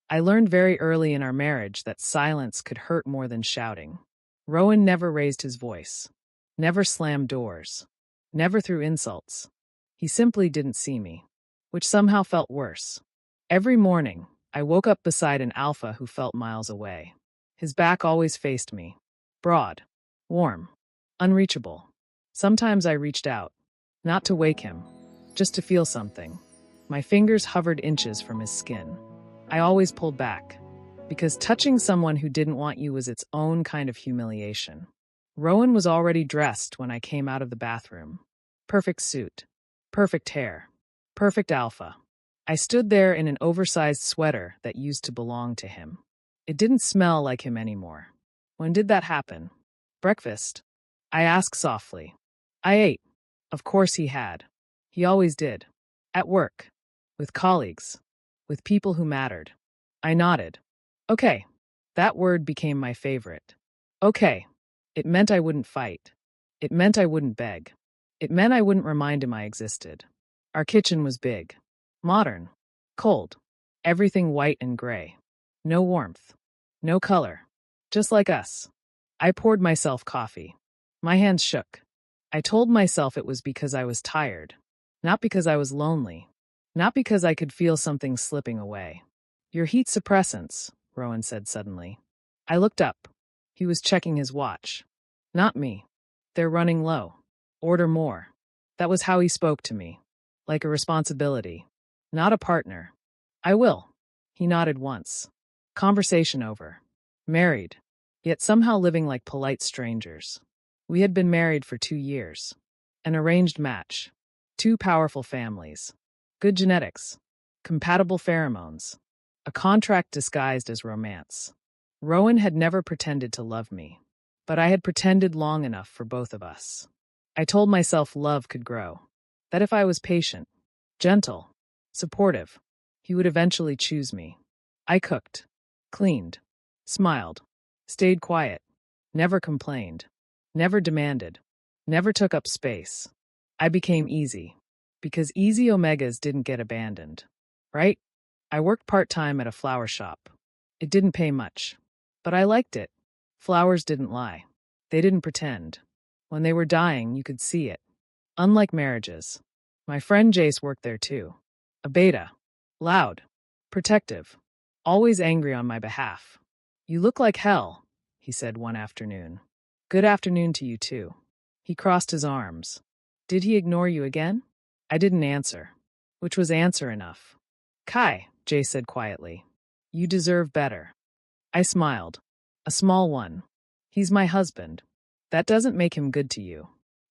I learned very early in our marriage that silence could hurt more than shouting. Rowan never raised his voice, never slammed doors, never threw insults. He simply didn't see me, which somehow felt worse. Every morning, I woke up beside an alpha who felt miles away. His back always faced me, broad, warm, unreachable. Sometimes I reached out, not to wake him, just to feel something. My fingers hovered inches from his skin. I always pulled back, because touching someone who didn't want you was its own kind of humiliation. Rowan was already dressed when I came out of the bathroom. Perfect suit, perfect hair, perfect alpha. I stood there in an oversized sweater that used to belong to him. It didn't smell like him anymore. When did that happen? Breakfast? I asked softly. I ate. Of course he had. He always did. At work. With colleagues. With people who mattered. I nodded. Okay. That word became my favorite. Okay. It meant I wouldn't fight. It meant I wouldn't beg. It meant I wouldn't remind him I existed. Our kitchen was big. Modern. Cold. Everything white and gray. No warmth. No color. Just like us. I poured myself coffee. My hands shook. I told myself it was because I was tired. Not because I was lonely. Not because I could feel something slipping away. Your heat suppressants, Rowan said suddenly. I looked up. He was checking his watch. Not me. They're running low. Order more. That was how he spoke to me. Like a responsibility. Not a partner. I will. He nodded once. Conversation over. Married. Yet somehow living like polite strangers. We had been married for 2 years. An arranged match. 2 powerful families. Good genetics. Compatible pheromones. A contract disguised as romance. Rowan had never pretended to love me. But I had pretended long enough for both of us. I told myself love could grow. That if I was patient, gentle, supportive, he would eventually choose me. I cooked, cleaned, smiled, stayed quiet, never complained, never demanded, never took up space. I became easy, because easy omegas didn't get abandoned, right? I worked part-time at a flower shop. It didn't pay much, but I liked it. Flowers didn't lie. They didn't pretend. When they were dying, you could see it. Unlike marriages. My friend Jace worked there too. A beta. Loud. Protective. Always angry on my behalf. You look like hell, he said one afternoon. Good afternoon to you too. He crossed his arms. Did he ignore you again? I didn't answer. Which was answer enough. Kai, Jace said quietly. You deserve better. I smiled. A small one. He's my husband. That doesn't make him good to you.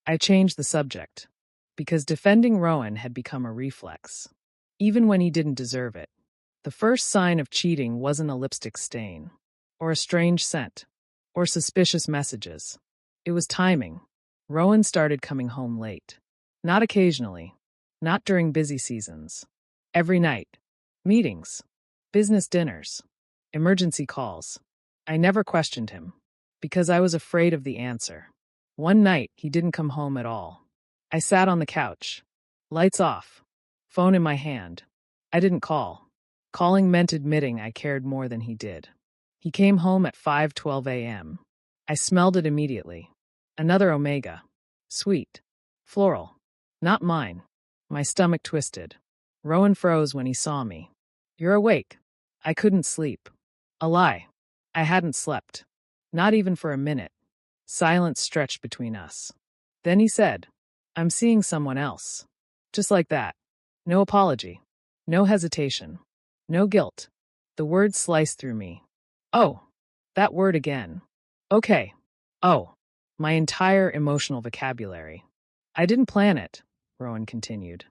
I changed the subject. Because defending Rowan had become a reflex. Even when he didn't deserve it. The first sign of cheating wasn't a lipstick stain. Or a strange scent. Or suspicious messages. It was timing. Rowan started coming home late. Not occasionally. Not during busy seasons. Every night. Meetings. Business dinners. Emergency calls. I never questioned him. Because I was afraid of the answer. One night, he didn't come home at all. I sat on the couch. Lights off. Phone in my hand. I didn't call. Calling meant admitting I cared more than he did. He came home at 5:12 a.m. I smelled it immediately. Another omega. Sweet. Floral. Not mine. My stomach twisted. Rowan froze when he saw me. You're awake. I couldn't sleep. A lie. I hadn't slept. Not even for a minute. Silence stretched between us. Then he said, I'm seeing someone else. Just like that. No apology. No hesitation. No guilt. The word sliced through me. Oh. That word again. Okay. Oh. My entire emotional vocabulary. I didn't plan it, Rowan continued.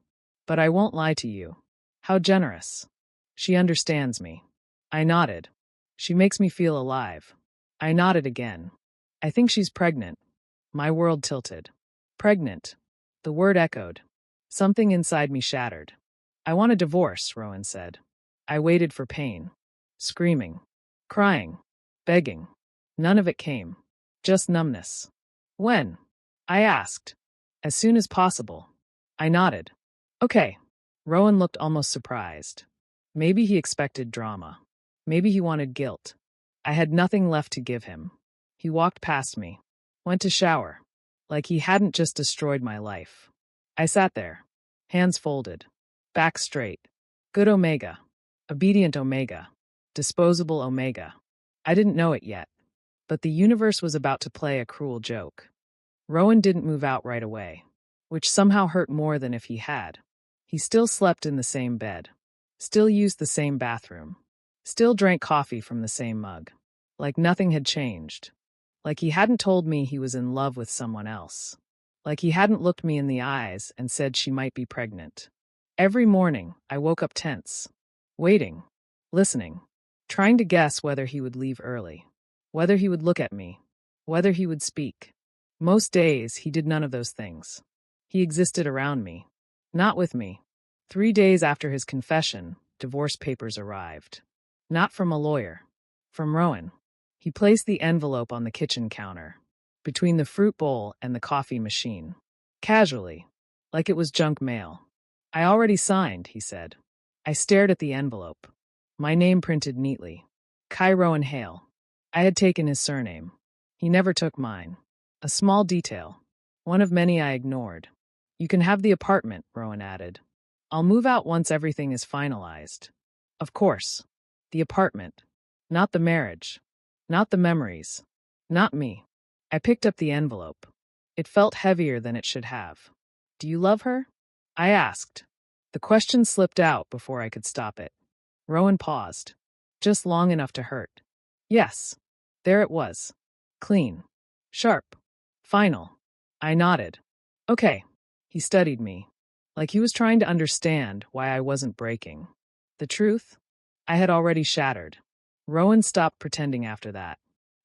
But I won't lie to you. How generous. She understands me. I nodded. She makes me feel alive. I nodded again. I think she's pregnant. My world tilted. Pregnant. The word echoed. Something inside me shattered. I want a divorce, Rowan said. I waited for pain. Screaming. Crying. Begging. None of it came. Just numbness. When? I asked. As soon as possible. I nodded. Okay. Rowan looked almost surprised. Maybe he expected drama. Maybe he wanted guilt. I had nothing left to give him. He walked past me, went to shower, like he hadn't just destroyed my life. I sat there, hands folded, back straight. Good Omega. Obedient Omega. Disposable Omega. I didn't know it yet, but the universe was about to play a cruel joke. Rowan didn't move out right away, which somehow hurt more than if he had. He still slept in the same bed, still used the same bathroom, still drank coffee from the same mug, like nothing had changed, like he hadn't told me he was in love with someone else, like he hadn't looked me in the eyes and said she might be pregnant. Every morning, I woke up tense, waiting, listening, trying to guess whether he would leave early, whether he would look at me, whether he would speak. Most days, he did none of those things. He existed around me, not with me. 3 days after his confession, divorce papers arrived. Not from a lawyer, from Rowan. He placed the envelope on the kitchen counter, between the fruit bowl and the coffee machine, casually, like it was junk mail. I already signed, he said. I stared at the envelope. My name printed neatly. Kai Rowan Hale. I had taken his surname. He never took mine. A small detail. One of many I ignored. You can have the apartment, Rowan added. I'll move out once everything is finalized. Of course. The apartment. Not the marriage. Not the memories. Not me. I picked up the envelope. It felt heavier than it should have. Do you love her? I asked. The question slipped out before I could stop it. Rowan paused. Just long enough to hurt. Yes. There it was. Clean. Sharp. Final. I nodded. Okay. He studied me, like he was trying to understand why I wasn't breaking. The truth? I had already shattered. Rowan stopped pretending after that.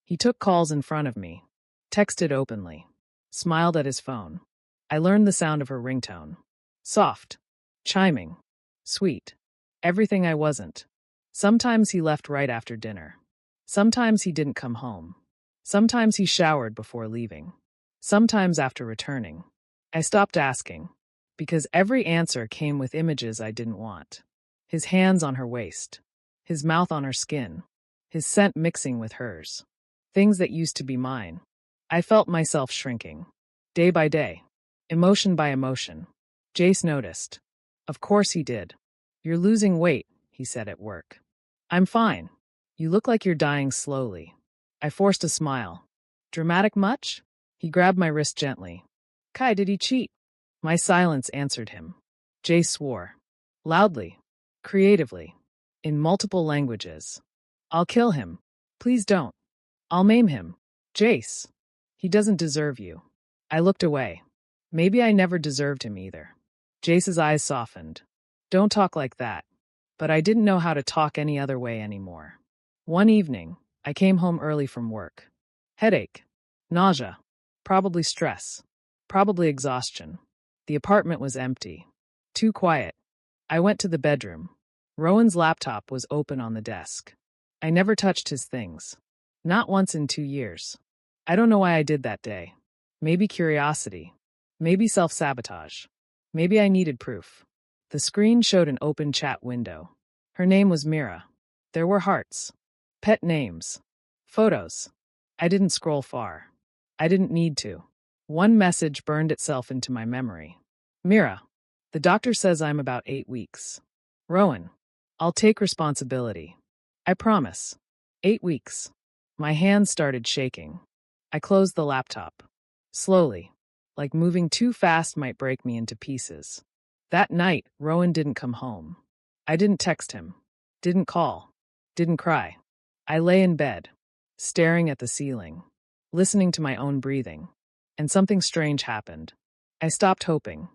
He took calls in front of me, texted openly, smiled at his phone. I learned the sound of her ringtone. Soft. Chiming. Sweet. Everything I wasn't. Sometimes he left right after dinner. Sometimes he didn't come home. Sometimes he showered before leaving. Sometimes after returning. I stopped asking, because every answer came with images I didn't want. His hands on her waist, his mouth on her skin, his scent mixing with hers. Things that used to be mine. I felt myself shrinking. Day by day. Emotion by emotion. Jace noticed. Of course he did. You're losing weight, he said at work. I'm fine. You look like you're dying slowly. I forced a smile. Dramatic much? He grabbed my wrist gently. Kai, did he cheat? My silence answered him. Jace swore. Loudly. Creatively. In multiple languages. I'll kill him. Please don't. I'll maim him. Jace. He doesn't deserve you. I looked away. Maybe I never deserved him either. Jace's eyes softened. Don't talk like that. But I didn't know how to talk any other way anymore. One evening, I came home early from work. Headache. Nausea. Probably stress. Probably exhaustion. The apartment was empty. Too quiet. I went to the bedroom. Rowan's laptop was open on the desk. I never touched his things. Not once in 2 years. I don't know why I did that day. Maybe curiosity. Maybe self-sabotage. Maybe I needed proof. The screen showed an open chat window. Her name was Mira. There were hearts. Pet names. Photos. I didn't scroll far. I didn't need to. One message burned itself into my memory. Mira. The doctor says I'm about 8 weeks. Rowan. I'll take responsibility. I promise. 8 weeks. My hands started shaking. I closed the laptop. Slowly. Like moving too fast might break me into pieces. That night, Rowan didn't come home. I didn't text him. Didn't call. Didn't cry. I lay in bed, staring at the ceiling, listening to my own breathing. And something strange happened. I stopped hoping.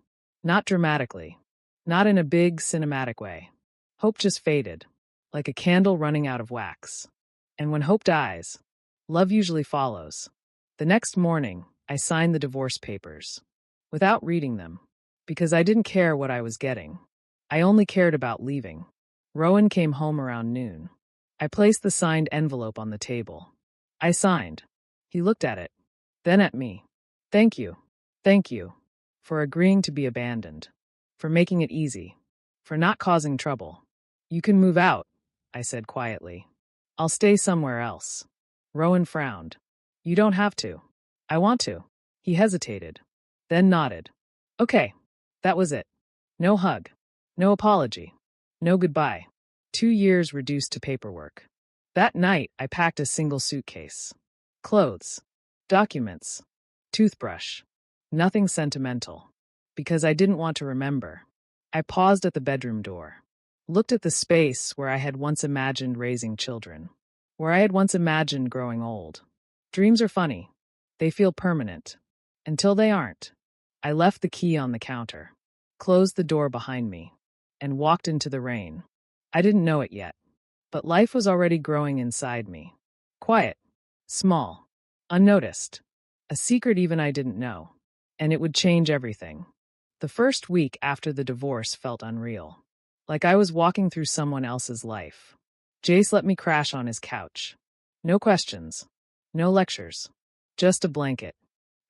Not dramatically. Not in a big, cinematic way. Hope just faded, like a candle running out of wax. And when hope dies, love usually follows. The next morning, I signed the divorce papers. Without reading them. Because I didn't care what I was getting. I only cared about leaving. Rowan came home around noon. I placed the signed envelope on the table. I signed. He looked at it. Then at me. Thank you. Thank you. For agreeing to be abandoned. For making it easy. For not causing trouble. You can move out, I said quietly. I'll stay somewhere else. Rowan frowned. You don't have to. I want to. He hesitated, then nodded. Okay, that was it. No hug. No apology. No goodbye. 2 years reduced to paperwork. That night, I packed a single suitcase. Clothes. Documents. Toothbrush. Nothing sentimental. Because I didn't want to remember. I paused at the bedroom door. Looked at the space where I had once imagined raising children. Where I had once imagined growing old. Dreams are funny. They feel permanent. Until they aren't. I left the key on the counter. Closed the door behind me. And walked into the rain. I didn't know it yet. But life was already growing inside me. Quiet. Small. Unnoticed. A secret even I didn't know. And it would change everything. The first week after the divorce felt unreal. Like I was walking through someone else's life. Jace let me crash on his couch. No questions. No lectures. Just a blanket.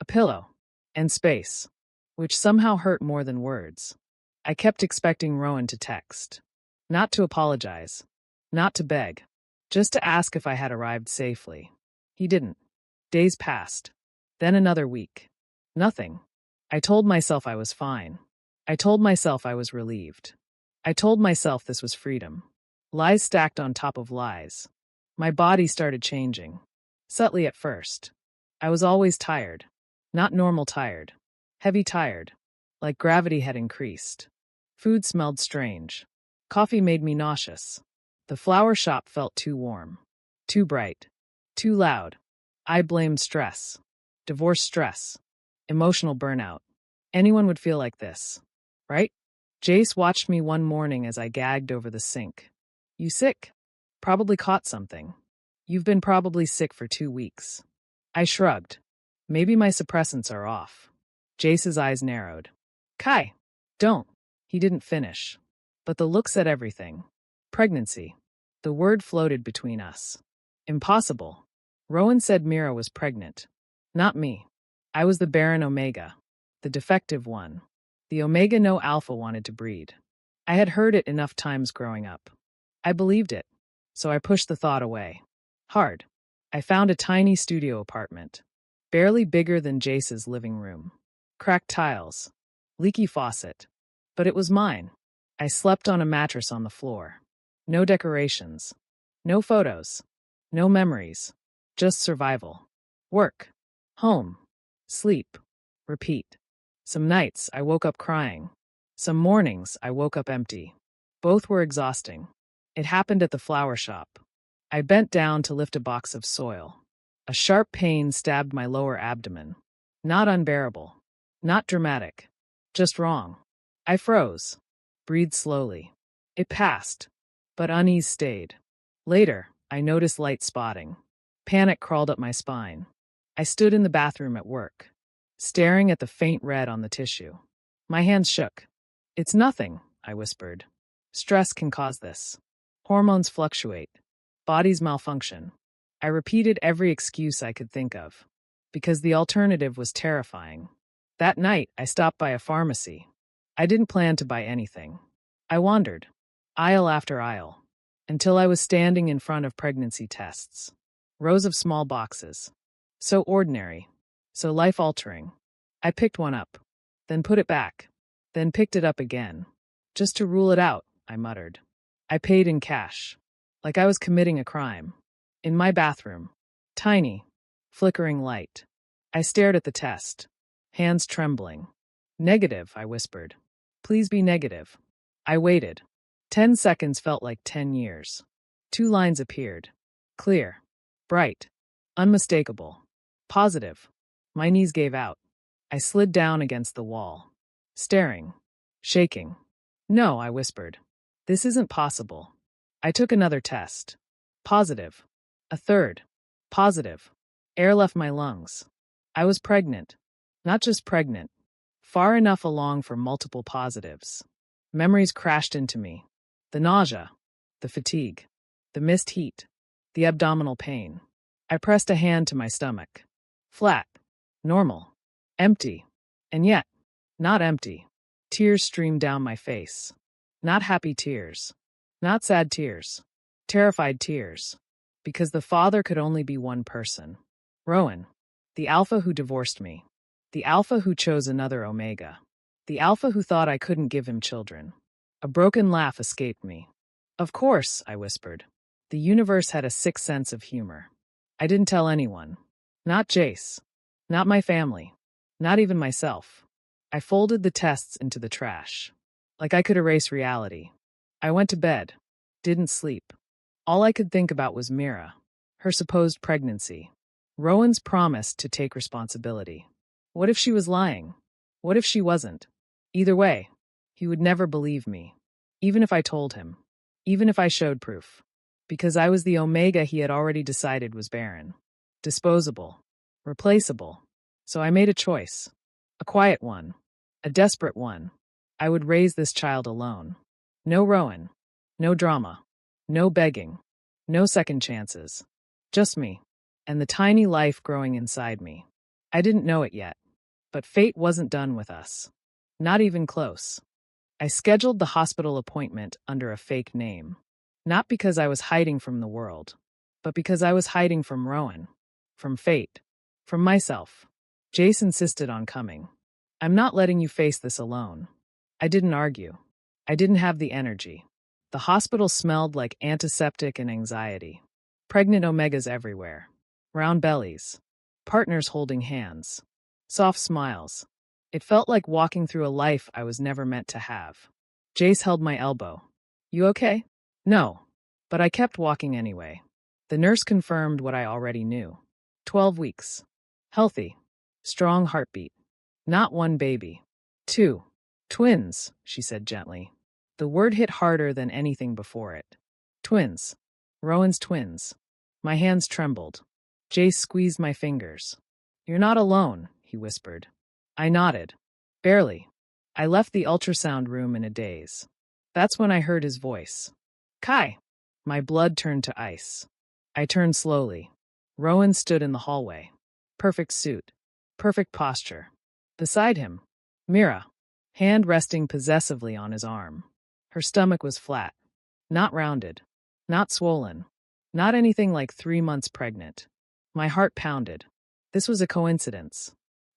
A pillow. And space. Which somehow hurt more than words. I kept expecting Rowan to text. Not to apologize. Not to beg. Just to ask if I had arrived safely. He didn't. Days passed. Then another week. Nothing. I told myself I was fine. I told myself I was relieved. I told myself this was freedom. Lies stacked on top of lies. My body started changing. Subtly at first. I was always tired. Not normal tired. Heavy tired. Like gravity had increased. Food smelled strange. Coffee made me nauseous. The flower shop felt too warm. Too bright. Too loud. I blamed stress. Divorce stress. Emotional burnout. Anyone would feel like this. Right? Jace watched me one morning as I gagged over the sink. You sick? Probably caught something. You've been probably sick for 2 weeks. I shrugged. Maybe my suppressants are off. Jace's eyes narrowed. Kai, don't. He didn't finish. But the look said everything. Pregnancy. The word floated between us. Impossible. Rowan said Mira was pregnant. Not me. I was the barren Omega. The defective one. The Omega no Alpha wanted to breed. I had heard it enough times growing up. I believed it. So I pushed the thought away. Hard. I found a tiny studio apartment. Barely bigger than Jace's living room. Cracked tiles. Leaky faucet. But it was mine. I slept on a mattress on the floor. No decorations. No photos. No memories. Just survival. Work. Home. Sleep. Repeat. Some nights I woke up crying. Some mornings I woke up empty. Both were exhausting. It happened at the flower shop. I bent down to lift a box of soil. A sharp pain stabbed my lower abdomen. Not unbearable. Not dramatic. Just wrong. I froze. Breathed slowly. It passed. But unease stayed. Later, I noticed light spotting. Panic crawled up my spine. I stood in the bathroom at work, staring at the faint red on the tissue. My hands shook. It's nothing, I whispered. Stress can cause this. Hormones fluctuate. Bodies malfunction. I repeated every excuse I could think of. Because the alternative was terrifying. That night, I stopped by a pharmacy. I didn't plan to buy anything. I wandered, aisle after aisle, until I was standing in front of pregnancy tests. Rows of small boxes. So ordinary. So life-altering. I picked one up. Then put it back. Then picked it up again. Just to rule it out, I muttered. I paid in cash. Like I was committing a crime. In my bathroom. Tiny. Flickering light. I stared at the test. Hands trembling. Negative, I whispered. Please be negative. I waited. 10 seconds felt like 10 years. 2 lines appeared. Clear. Bright. Unmistakable. Positive. My knees gave out. I slid down against the wall. Staring. Shaking. No, I whispered. This isn't possible. I took another test. Positive. A third. Positive. Air left my lungs. I was pregnant. Not just pregnant. Far enough along for multiple positives. Memories crashed into me. The nausea. The fatigue. The missed heat. The abdominal pain. I pressed a hand to my stomach. Flat. Normal. Empty. And yet, not empty. Tears streamed down my face. Not happy tears. Not sad tears. Terrified tears. Because the father could only be one person. Rowan. The alpha who divorced me. The alpha who chose another Omega. The alpha who thought I couldn't give him children. A broken laugh escaped me. Of course, I whispered. The universe had a sick sense of humor. I didn't tell anyone. Not Jace. Not my family. Not even myself. I folded the tests into the trash. Like I could erase reality. I went to bed. Didn't sleep. All I could think about was Mira. Her supposed pregnancy. Rowan's promise to take responsibility. What if she was lying? What if she wasn't? Either way, he would never believe me. Even if I told him. Even if I showed proof. Because I was the Omega he had already decided was barren. Disposable. Replaceable. So I made a choice. A quiet one. A desperate one. I would raise this child alone. No Rowan. No drama. No begging. No second chances. Just me. And the tiny life growing inside me. I didn't know it yet. But fate wasn't done with us. Not even close. I scheduled the hospital appointment under a fake name. Not because I was hiding from the world, but because I was hiding from Rowan. From fate. From myself. Jace insisted on coming. I'm not letting you face this alone. I didn't argue. I didn't have the energy. The hospital smelled like antiseptic and anxiety. Pregnant Omegas everywhere. Round bellies. Partners holding hands. Soft smiles. It felt like walking through a life I was never meant to have. Jace held my elbow. You okay? No. But I kept walking anyway. The nurse confirmed what I already knew. 12 weeks. Healthy. Strong heartbeat. Not one baby. 2. Twins, she said gently. The word hit harder than anything before it. Twins. Rowan's twins. My hands trembled. Jace squeezed my fingers. You're not alone, he whispered. I nodded. Barely. I left the ultrasound room in a daze. That's when I heard his voice. Kai. My blood turned to ice. I turned slowly. Rowan stood in the hallway. Perfect suit. Perfect posture. Beside him, Mira, hand resting possessively on his arm. Her stomach was flat. Not rounded. Not swollen. Not anything like 3 months pregnant. My heart pounded. This was a coincidence.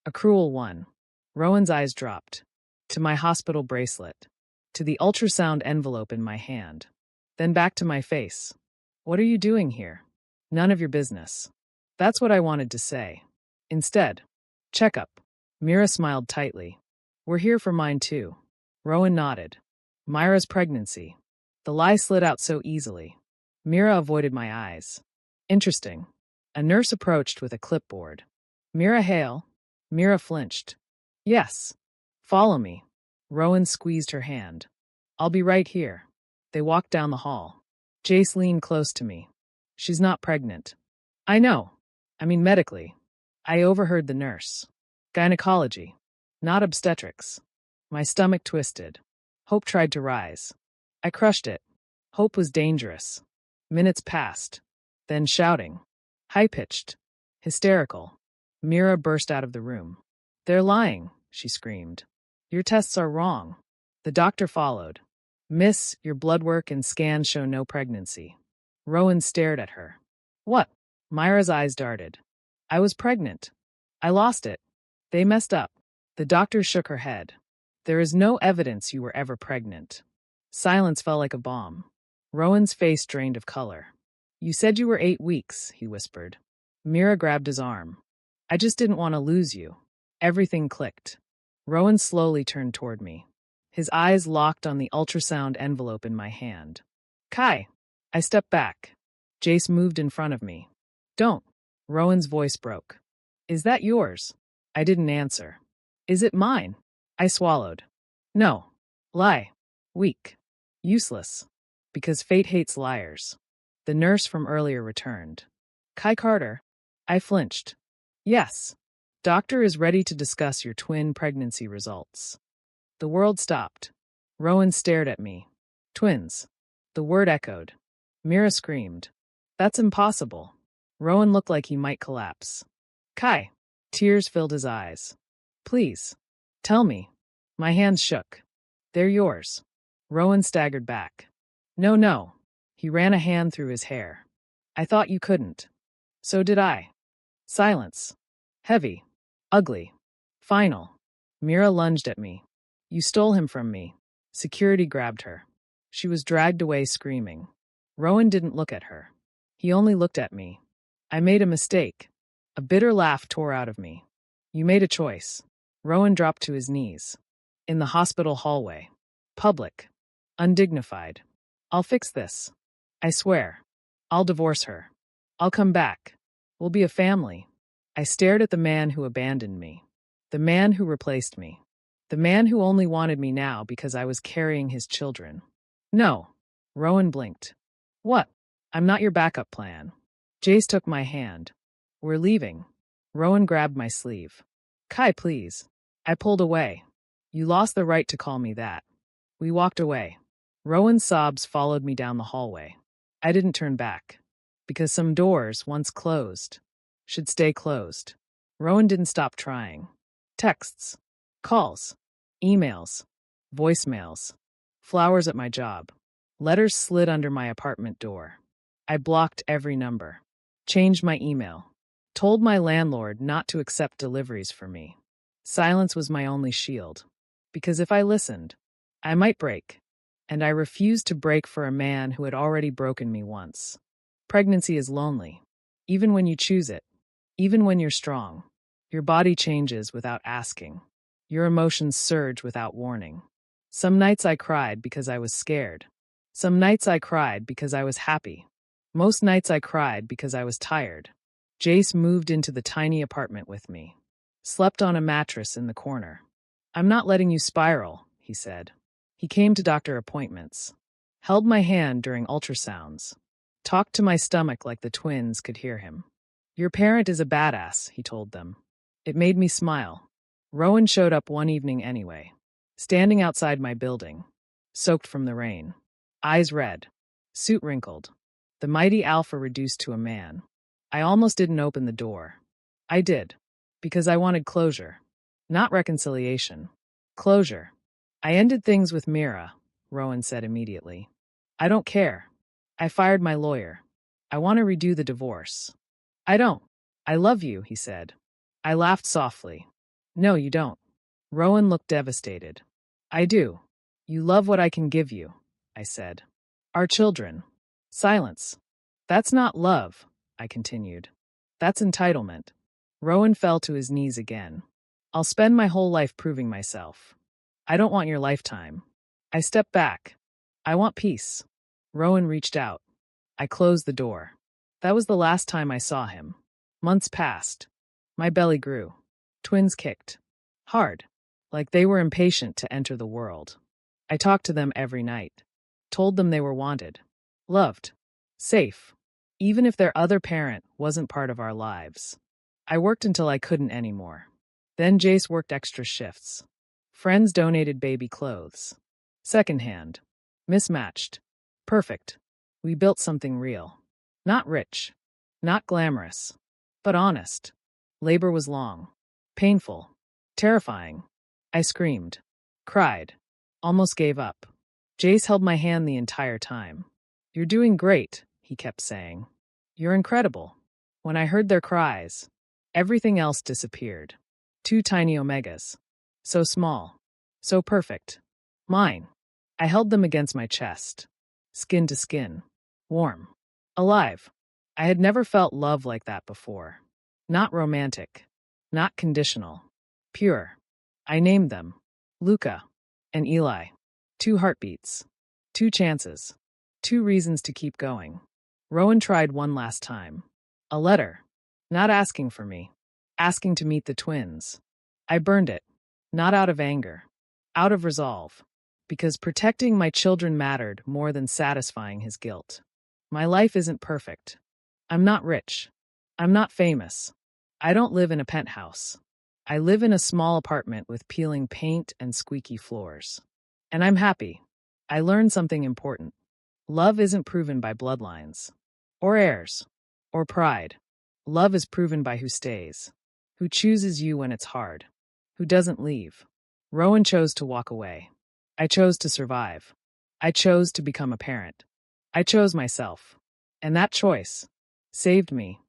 A cruel one. Rowan's eyes dropped. To my hospital bracelet. To the ultrasound envelope in my hand. Then back to my face. What are you doing here? None of your business. That's what I wanted to say. Instead, checkup. Mira smiled tightly. We're here for mine too. Rowan nodded. Myra's pregnancy. The lie slid out so easily. Mira avoided my eyes. Interesting. A nurse approached with a clipboard. Mira Hale. Mira flinched. Yes. Follow me. Rowan squeezed her hand. I'll be right here. They walked down the hall. Jace leaned close to me. She's not pregnant. I know. I mean medically. I overheard the nurse. Gynecology. Not obstetrics. My stomach twisted. Hope tried to rise. I crushed it. Hope was dangerous. Minutes passed. Then shouting. High-pitched. Hysterical. Mira burst out of the room. They're lying, she screamed. Your tests are wrong. The doctor followed. Miss, your blood work and scans show no pregnancy. Rowan stared at her. What? Myra's eyes darted. I was pregnant. I lost it. They messed up. The doctor shook her head. There is no evidence you were ever pregnant. Silence fell like a bomb. Rowan's face drained of color. You said you were 8 weeks, he whispered. Mira grabbed his arm. I just didn't want to lose you. Everything clicked. Rowan slowly turned toward me. His eyes locked on the ultrasound envelope in my hand. Kai. I stepped back. Jace moved in front of me. Don't. Rowan's voice broke. Is that yours? I didn't answer. Is it mine? I swallowed. No. Lie. Weak. Useless. Because fate hates liars. The nurse from earlier returned. Kai Carter. I flinched. Yes. Doctor is ready to discuss your twin pregnancy results. The world stopped. Rowan stared at me. Twins. The word echoed. Mira screamed. That's impossible. Rowan looked like he might collapse. Kai. Tears filled his eyes. Please. Tell me. My hands shook. They're yours. Rowan staggered back. No, no. He ran a hand through his hair. I thought you couldn't. So did I. Silence. Heavy. Ugly. Final. Mira lunged at me. You stole him from me. Security grabbed her. She was dragged away screaming. Rowan didn't look at her. He only looked at me. I made a mistake. A bitter laugh tore out of me. You made a choice. Rowan dropped to his knees. In the hospital hallway. Public. Undignified. I'll fix this. I swear. I'll divorce her. I'll come back. We'll be a family. I stared at the man who abandoned me. The man who replaced me. The man who only wanted me now because I was carrying his children. No. Rowan blinked. What? I'm not your backup plan. Jace took my hand. We're leaving. Rowan grabbed my sleeve. Kai, please. I pulled away. You lost the right to call me that. We walked away. Rowan's sobs followed me down the hallway. I didn't turn back. Because some doors, once closed, should stay closed. Rowan didn't stop trying. Texts. Calls. Emails. Voicemails. Flowers at my job. Letters slid under my apartment door. I blocked every number. Changed my email. Told my landlord not to accept deliveries for me. Silence was my only shield. Because if I listened, I might break. And I refused to break for a man who had already broken me once. Pregnancy is lonely. Even when you choose it. Even when you're strong. Your body changes without asking. Your emotions surge without warning. Some nights I cried because I was scared. Some nights I cried because I was happy. Most nights I cried because I was tired. Jace moved into the tiny apartment with me. Slept on a mattress in the corner. I'm not letting you spiral, he said. He came to doctor appointments. Held my hand during ultrasounds. Talked to my stomach like the twins could hear him. Your parent is a badass, he told them. It made me smile. Rowan showed up one evening anyway. Standing outside my building. Soaked from the rain. Eyes red. Suit wrinkled. The mighty alpha reduced to a man. I almost didn't open the door. I did. Because I wanted closure. Not reconciliation. Closure. I ended things with Mira, Rowan said immediately. I don't care. I fired my lawyer. I want to redo the divorce. I don't. I love you, he said. I laughed softly. No, you don't. Rowan looked devastated. I do. You love what I can give you, I said. Our children. Silence. That's not love, I continued. That's entitlement. Rowan fell to his knees again. I'll spend my whole life proving myself. I don't want your lifetime. I stepped back. I want peace. Rowan reached out. I closed the door. That was the last time I saw him. Months passed. My belly grew. Twins kicked. Hard. Like they were impatient to enter the world. I talked to them every night. Told them they were wanted. Loved. Safe. Even if their other parent wasn't part of our lives. I worked until I couldn't anymore. Then Jace worked extra shifts. Friends donated baby clothes. Secondhand. Mismatched. Perfect. We built something real. Not rich. Not glamorous. But honest. Labor was long. Painful. Terrifying. I screamed. Cried. Almost gave up. Jace held my hand the entire time. You're doing great, he kept saying. You're incredible. When I heard their cries, everything else disappeared. 2 tiny omegas. So small. So perfect. Mine. I held them against my chest. Skin to skin. Warm. Alive. I had never felt love like that before. Not romantic. Not conditional. Pure. I named them. Luca. And Eli. 2 heartbeats. 2 chances. 2 reasons to keep going. Rowan tried one last time. A letter. Not asking for me. Asking to meet the twins. I burned it. Not out of anger. Out of resolve. Because protecting my children mattered more than satisfying his guilt. My life isn't perfect. I'm not rich. I'm not famous. I don't live in a penthouse. I live in a small apartment with peeling paint and squeaky floors. And I'm happy. I learned something important. Love isn't proven by bloodlines. Or heirs. Or pride. Love is proven by who stays. Who chooses you when it's hard. Who doesn't leave. Rowan chose to walk away. I chose to survive. I chose to become a parent. I chose myself. And that choice, saved me.